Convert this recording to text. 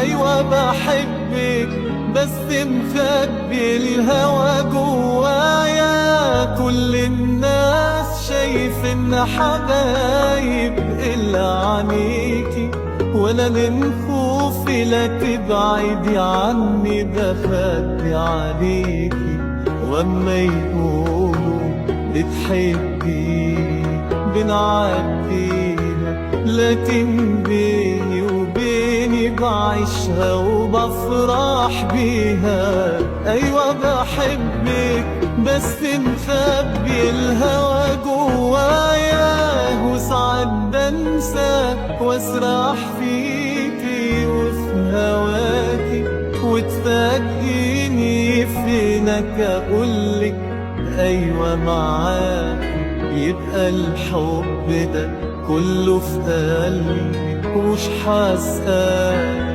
أيوة بحبك بس مخبي الهوى جوايا. كل الناس شايفين حبايب إلا عنيكي، وأنا من خوفي لا تبعدي عني بخبي عليكي. وأما يقولوا بتحبيني بنعديها، لكن بيني وبيني بعيشها وبفرح بيها. أيوة بحبك بس مخبي الهوى جوايا، وساعات بنسى واسرح فيكي وفي هواكي، وتفاجئيني فينك أقولك أيوة معاكي. يبقى الحب ده كله في قلبي ومش حاسقاك.